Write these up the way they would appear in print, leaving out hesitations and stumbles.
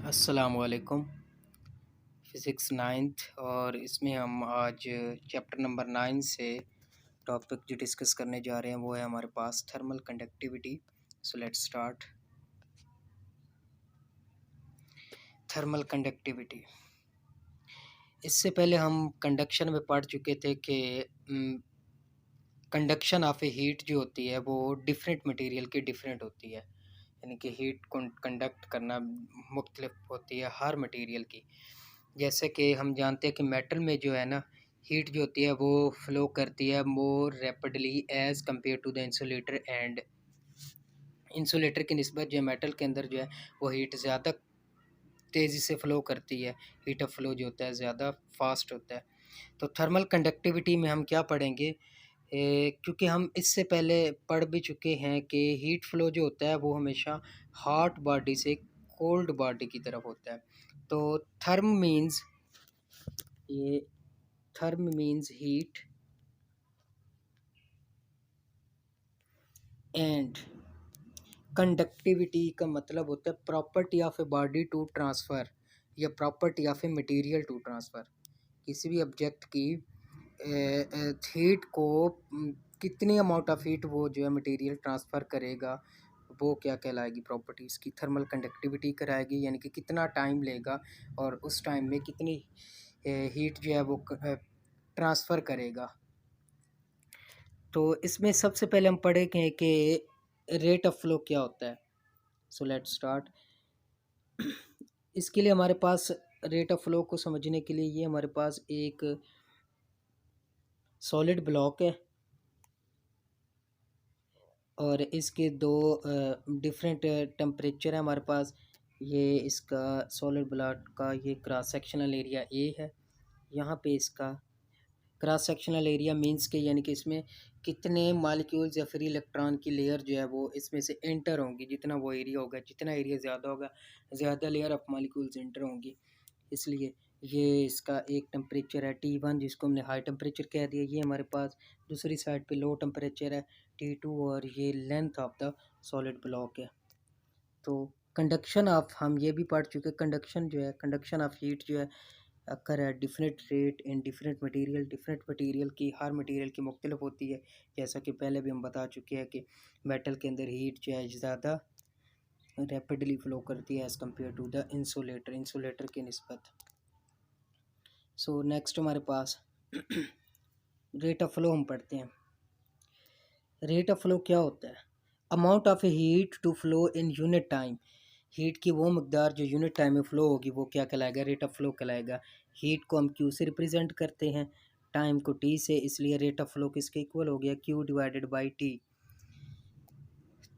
अस्सलामुअलैकुम। Physics ninth और इसमें हम आज चैप्टर नंबर 9 से टॉपिक जो डिस्कस करने जा रहे हैं वो है हमारे पास thermal conductivity. So let's start. Thermal conductivity, इससे पहले हम कंडक्शन में पढ़ चुके थे कि कंडक्शन ऑफ ए हीट जो होती है वो डिफरेंट मटेरियल की डिफरेंट होती है, यानी कि हीट कंडक्ट करना मुख्तलिफ होती है हर मटेरियल की। जैसे कि हम जानते हैं कि मेटल में जो है ना, हीट जो होती है वो फ्लो करती है more rapidly as compare to the insulator, and insulator की निस्बत जो मेटल के अंदर जो है वो हीट ज़्यादा तेज़ी से फ़्लो करती है, हीट ऑफ फ्लो जो होता है ज़्यादा फास्ट होता है। तो थर्मल कंडक्टिविटी में हम क्या पढ़ेंगे, क्योंकि हम इससे पहले पढ़ भी चुके हैं कि हीट फ्लो जो होता है वो हमेशा हॉट बॉडी से कोल्ड बॉडी की तरफ होता है। तो ये therm means heat and conductivity का मतलब होता है property of a body to transfer या property of a material to transfer. किसी भी ऑब्जेक्ट की हीट को कितनी अमाउंट ऑफ हीट वो जो है मटेरियल ट्रांसफ़र करेगा वो क्या कहलाएगी, प्रॉपर्टी इसकी थर्मल कंडक्टिविटी कराएगी, यानी कि कितना टाइम लेगा और उस टाइम में कितनी हीट जो है वो ट्रांसफ़र करेगा। तो इसमें सबसे पहले हम पढ़ेंगे कि रेट ऑफ फ्लो क्या होता है। सो लेट्स स्टार्ट। इसके लिए हमारे पास रेट ऑफ फ्लो को समझने के लिए ये हमारे पास एक सॉलिड ब्लॉक है और इसके दो डिफरेंट टेम्परेचर है हमारे पास। ये इसका सॉलिड ब्लॉक का ये क्रॉस सेक्शनल एरिया ए है। यहाँ पे इसका क्रॉस सेक्शनल एरिया मींस के यानी कि इसमें कितने मॉलिक्यूल्स या फ्री इलेक्ट्रॉन की लेयर जो है वो इसमें से एंटर होंगी। जितना वो एरिया होगा, जितना एरिया ज़्यादा होगा, ज़्यादा लेयर ऑफ मॉलिक्यूल्स एंटर होंगी। इसलिए ये इसका एक टेम्परेचर है T1 जिसको हमने हाई टेम्परेचर कह दिया। ये हमारे पास दूसरी साइड पे लो टेम्परेचर है T2 और ये length of the solid block है। तो कंडक्शन ऑफ, हम ये भी पढ़ चुके, कंडक्शन जो है, कंडक्शन ऑफ हीट जो है अकर है different rate in different material. Different material की, हर मटेरियल की मुख्तलिफ होती है। जैसा कि पहले भी हम बता चुके हैं कि मेटल के अंदर हीट जो है ज़्यादा रैपिडली फ़्लो करती है as compare to the insulator की निस्बत। सो नेक्स्ट हमारे पास रेट ऑफ फ्लो हम पढ़ते हैं। रेट ऑफ फ्लो क्या होता है? Amount of a heat to flow in unit time. Heat की वो मकदार जो यूनिट टाइम में फ़्लो होगी वो क्या कहलाएगा, रेट ऑफ फ्लो कहलाएगा। हीट को हम क्यू से रिप्रेजेंट करते हैं, टाइम को टी से, इसलिए रेट ऑफ फ्लो किसके इक्वल हो गया, क्यू डिवाइडेड बाई टी।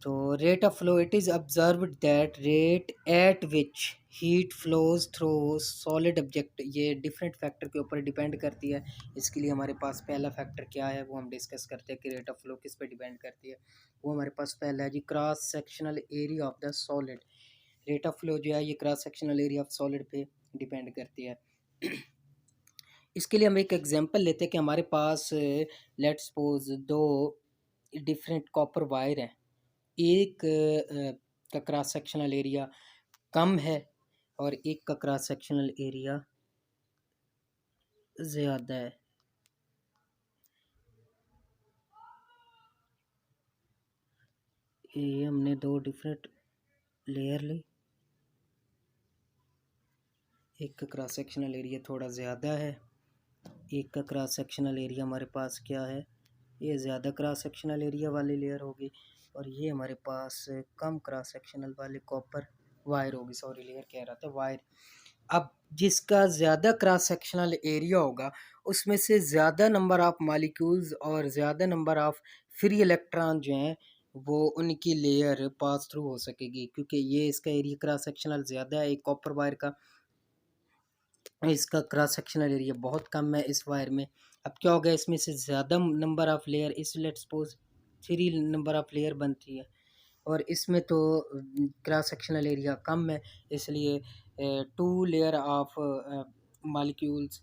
तो rate of flow, it is observed that rate at which heat flows through solid object. ये डिफरेंट फैक्टर के ऊपर डिपेंड करती है। इसके लिए हमारे पास पहला फैक्टर क्या है वो हम डिस्कस करते हैं कि रेट ऑफ फ्लो किस पे डिपेंड करती है। वो हमारे पास पहला है जी cross sectional area of the solid. Rate of flow जो है ये cross sectional area of solid पे डिपेंड करती है। इसके लिए हम एक एग्जांपल लेते हैं कि हमारे पास लेट्स सपोज दो डिफरेंट कॉपर वायर हैं। एक का क्रॉस सेक्शनल एरिया कम है और एक का क्रॉस सेक्शनल एरिया ज़्यादा है। ये हमने दो डिफरेंट लेयर ली, एक का क्रॉस सेक्शनल एरिया थोड़ा ज़्यादा है, एक का क्रॉस सेक्शनल एरिया हमारे पास क्या है, ये ज़्यादा क्रॉस सेक्शनल एरिया वाली लेयर होगी और ये हमारे पास कम क्रॉस सेक्शनल वाले कॉपर वायर होगी। सॉरी, लेयर कह रहा था, वायर। अब जिसका ज़्यादा क्रॉस सेक्शनल एरिया होगा उसमें से ज़्यादा नंबर ऑफ़ मॉलिक्यूल्स और ज़्यादा नंबर ऑफ़ फ्री इलेक्ट्रॉन जो हैं वो उनकी लेयर पास थ्रू हो सकेगी, क्योंकि ये इसका एरिया क्रॉस सेक्शनल ज़्यादा है एक कॉपर वायर का, इसका क्रॉस सेक्शनल एरिया बहुत कम है इस वायर में। अब क्या होगा, इसमें से ज़्यादा नंबर ऑफ़ लेयर, इस let's suppose 3 number of layer बनती है और इसमें तो क्रॉस सेक्शनल एरिया कम है, इसलिए 2 लेयर ऑफ मॉलिक्यूल्स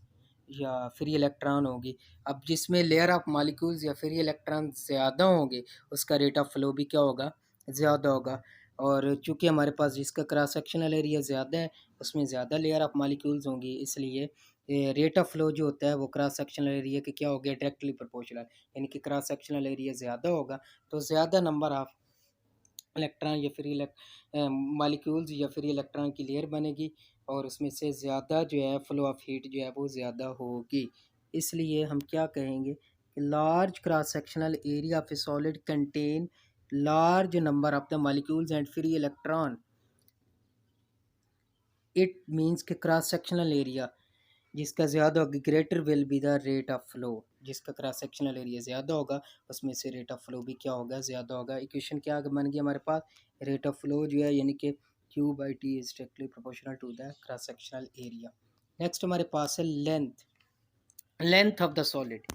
या फ्री इलेक्ट्रॉन होगी। अब जिसमें लेयर ऑफ मॉलिक्यूल्स या फ्री इलेक्ट्रॉन ज़्यादा होंगे उसका रेट ऑफ फ्लो भी क्या होगा, ज़्यादा होगा। और चूँकि हमारे पास जिसका क्रॉस सेक्शनल एरिया ज़्यादा है उसमें ज़्यादा लेयर ऑफ मॉलिक्यूल्स होंगी, इसलिए रेट ऑफ फ्लो जो होता है वो क्रॉस सेक्शनल एरिया के क्या हो गया, डायरेक्टली प्रोपोर्शनल। यानी कि क्रॉस सेक्शनल एरिया ज़्यादा होगा तो ज़्यादा नंबर ऑफ इलेक्ट्रॉन या फ्री मॉलिक्यूल्स या फ्री इलेक्ट्रॉन की लेयर बनेगी और उसमें से ज़्यादा जो है फ्लो ऑफ हीट जो है वो ज़्यादा होगी। इसलिए हम क्या कहेंगे कि large cross sectional area of a solid contain large number of the molecules and free electron. It means कि क्रॉस सेक्शनल एरिया जिसका ज़्यादा होगा greater will be the rate of flow. जिसका क्रॉस सेक्शनल एरिया ज़्यादा होगा उसमें से rate of flow भी क्या होगा, ज़्यादा होगा। इक्वेशन क्या बन गया हमारे पास, रेट ऑफ फ्लो जो है यानी कि Q by T is directly proportional to the cross sectional area. Next हमारे पास है लेंथ ऑफ द सॉलिड।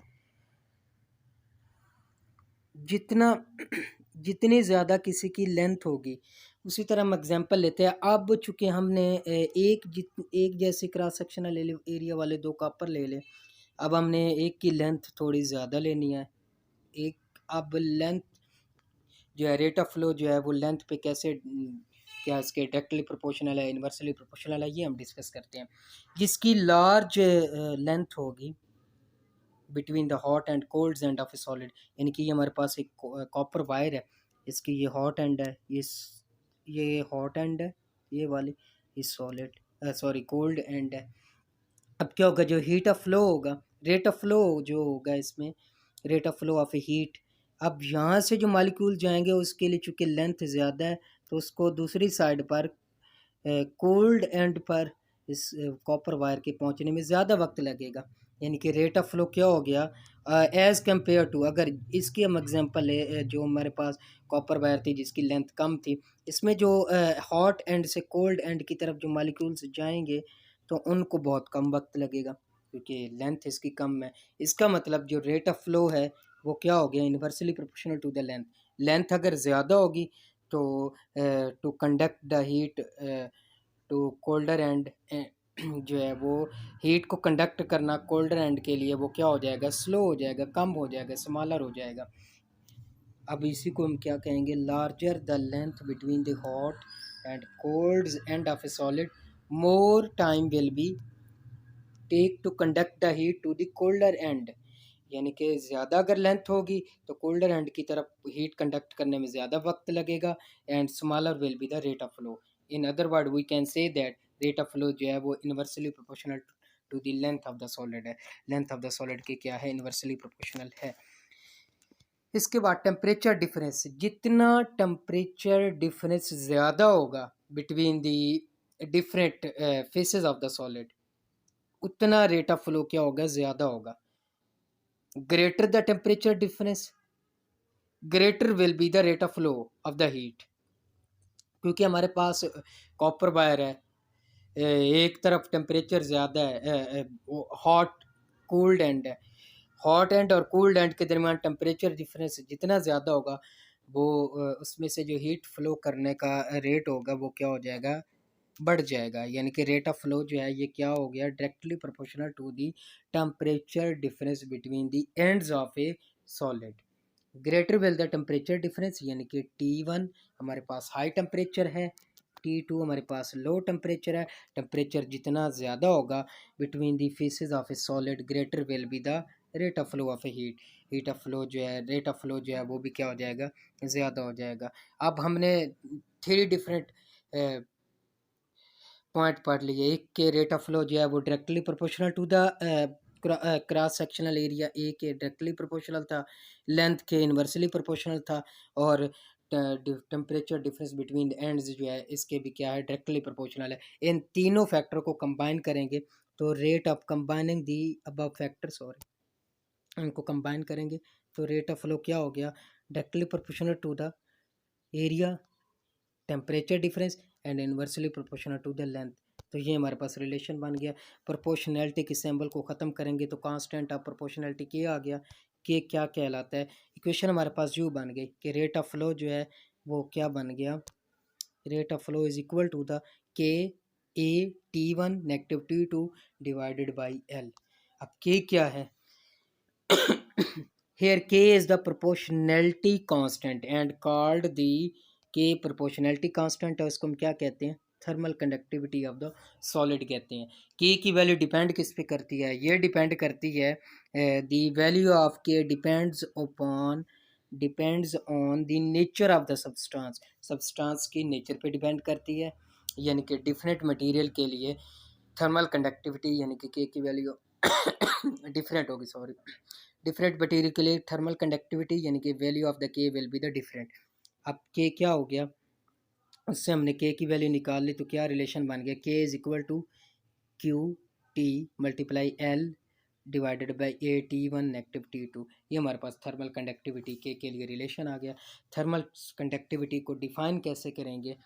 जितना जितनी ज़्यादा किसी की लेंथ होगी उसी तरह हम एग्जांपल लेते हैं। अब चूँकि हमने एक जैसे क्रॉस सेक्शनल एरिया वाले दो कॉपर ले लें, अब हमने एक की लेंथ थोड़ी ज़्यादा लेनी है। एक अब लेंथ जो है रेट ऑफ फ्लो जो है वो लेंथ पे कैसे क्या इसके डायरेक्टली प्रोपोर्शनल है, इन्वर्सली प्रोपोर्शनल है, ये हम डिस्कस करते हैं। जिसकी लार्ज लेंथ होगी between the hot and cold end of a solid, यानी कि ये हमारे पास एक कॉपर वायर है, इसकी ये हॉट एंड है, ये हॉट एंड है, ये वाली ये सॉलिड सॉरी कोल्ड एंड है। अब क्या होगा, जो हीट ऑफ फ्लो होगा, रेट ऑफ फ्लो जो होगा इसमें, rate of flow of a heat. अब यहाँ से जो मालिक्यूल जाएंगे उसके लिए चूँकि लेंथ ज़्यादा है तो उसको दूसरी साइड पर कोल्ड एंड पर इस कॉपर वायर के पहुंचने में ज़्यादा वक्त लगेगा। यानी कि रेट ऑफ फ्लो क्या हो गया एज़ कम्पेयर टू, अगर इसकी हम एग्जांपल है जो हमारे पास कॉपर वायर थी जिसकी लेंथ कम थी, इसमें जो हॉट एंड से कोल्ड एंड की तरफ जो मालिक्यूल्स जाएंगे तो उनको बहुत कम वक्त लगेगा क्योंकि लेंथ इसकी कम है। इसका मतलब जो रेट ऑफ फ्लो है वो क्या हो गया, inversely proportional to the length. Length अगर ज़्यादा होगी तो to conduct the heat to colder end जो है वो हीट को कंडक्ट करना कोल्डर एंड के लिए वो क्या हो जाएगा, स्लो हो जाएगा, कम हो जाएगा, स्मॉलर हो जाएगा। अब इसी को हम क्या कहेंगे, larger the length between the hot and cold end of a solid more time will be take to conduct the heat to the colder end. यानी कि ज़्यादा अगर लेंथ होगी तो कोल्डर एंड की तरफ हीट कंडक्ट करने में ज़्यादा वक्त लगेगा and smaller will be the rate of flow. In other word we can say that rate of flow जो है वो inversely proportional to the length of the solid है। लेंथ ऑफ द सॉलिड की क्या है, इन्वर्सली प्रोपोर्शनल है। इसके बाद टेम्परेचर डिफरेंस, जितना टेम्परेचर डिफरेंस ज़्यादा होगा between the different faces of the solid उतना रेट ऑफ फ्लो क्या होगा, ज़्यादा होगा। Greater the temperature difference greater will be the rate of flow of the heat. क्योंकि हमारे पास कॉपर वायर है, एक तरफ टेम्परेचर ज़्यादा है, हॉट कूल्ड एंड है, हॉट एंड और कूल्ड एंड के दरमियान टेम्परेचर डिफरेंस जितना ज़्यादा होगा वो उसमें से जो हीट फ्लो करने का रेट होगा वो क्या हो जाएगा, बढ़ जाएगा। यानी कि रेट ऑफ फ्लो जो है ये क्या हो गया, directly proportional to the temperature difference between the ends of a solid. Greater will the temperature difference, यानी कि T1 हमारे पास हाई टेम्परेचर है, T2 हमारे पास लो टेम्परेचर है। टेम्परेचर जितना ज़्यादा होगा between the faces of a solid greater will be the rate of flow of a heat. Heat of flow जो है, रेट ऑफ फ्लो जो है वो भी क्या हो जाएगा, ज़्यादा हो जाएगा। अब हमने थ्री डिफरेंट पॉइंट पढ़ लिए। एक के रेट ऑफ फ्लो जो है वो directly proportional to the cross sectional area A के डायरेक्टली प्रोपोर्शनल था, लेंथ के इन्वर्सली प्रोपोर्शनल था, और टेम्परेचर डिफरेंस बिटवीन एंड्स जो है इसके भी क्या है, डायरेक्टली प्रोपोर्शनल है। इन तीनों फैक्टर को कंबाइन करेंगे तो rate of combining the above factor, sorry, इनको कंबाइन करेंगे तो रेट ऑफ फ्लो क्या हो गया, directly proportional to the area, temperature difference and inversely proportional to the length. तो ये हमारे पास रिलेशन बन गया। प्रोपोर्शनैलिटी के सिंबल को ख़त्म करेंगे तो कांस्टेंट ऑफ प्रोपोर्शनैलिटी के आ गया, के क्या कहलाता है। इक्वेशन हमारे पास यू बन गई कि रेट ऑफ फ्लो जो है वो क्या बन गया, rate of flow is equal to the K A T1 negative T2 divided by L. अब के क्या है here k is the proportionality constant and called the के प्रोपोर्शनैलिटी कांस्टेंट है, उसको हम क्या कहते हैं, thermal conductivity of the solid कहते हैं। के की वैल्यू डिपेंड किस पे करती है, ये डिपेंड करती है द वैल्यू ऑफ के depends on the nature of the substance, substance की नेचर पे डिपेंड करती है। यानी कि डिफरेंट मटेरियल के लिए थर्मल कंडक्टिविटी यानी कि के की वैल्यू डिफरेंट होगी, सॉरी, डिफरेंट मटेरियल के लिए थर्मल कंडक्टिविटी यानी कि वैल्यू ऑफ द के विल बी द डिफरेंट। अब के क्या हो गया, उससे हमने के की वैल्यू निकाल ली, तो क्या रिलेशन बन गया, K is equal to Q T multiply L divided by A T one negative T two. ये हमारे पास थर्मल कंडक्टिविटी के लिए रिलेशन आ गया। थर्मल कंडक्टिविटी को डिफाइन कैसे करेंगे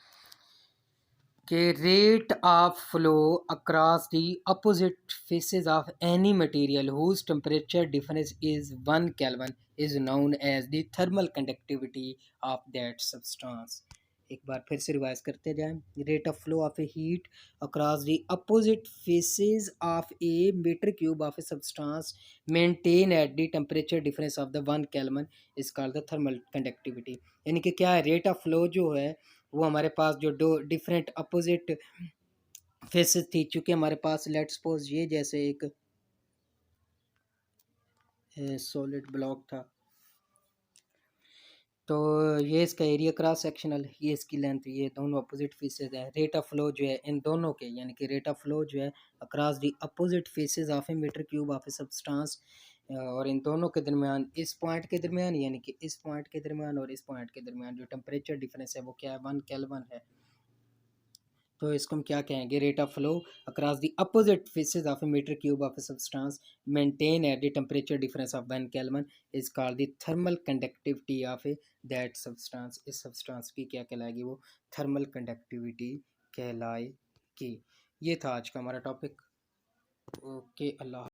कि rate of flow across the opposite faces of any material whose temperature difference is 1 kelvin is known as the thermal conductivity of that substance. एक बार फिर से रिवाइज करते जाएं। Rate of flow of a heat across the opposite faces of a meter cube of a substance maintain at the temperature difference of the 1 kelvin is called the thermal conductivity. यानी कि क्या है, rate of flow जो है वो हमारे पास जो दो डिफरेंट अपोजिट फेसेस थी, चूंकि हमारे पास लेट्स सपोज ये जैसे एक सॉलिड ब्लॉक था, तो ये इसका एरिया क्रॉस सेक्शनल, ये इसकी लेंथ, ये दोनों अपोजिट फेसेस है। रेट ऑफ फ्लो जो है इन दोनों के, यानी कि रेट ऑफ फ्लो जो है across the opposite faces of a meter cube of a substance, और इन दोनों के दरमियान, इस पॉइंट के दरमियान यानी कि इस पॉइंट के दरमियान और इस पॉइंट के दरमियान जो टेम्परेचर डिफरेंस है वो क्या है, 1 केल्विन है। तो इसको हम क्या कहेंगे, rate of flow across the opposite faces of a meter cube of a substance maintain at the temperature difference of 1 kelvin is called the thermal conductivity of a that substance. इस substance की क्या कहलाएगी, वो thermal conductivity कहलाएगी। ये था आज का हमारा टॉपिक। ओके, अल्लाह।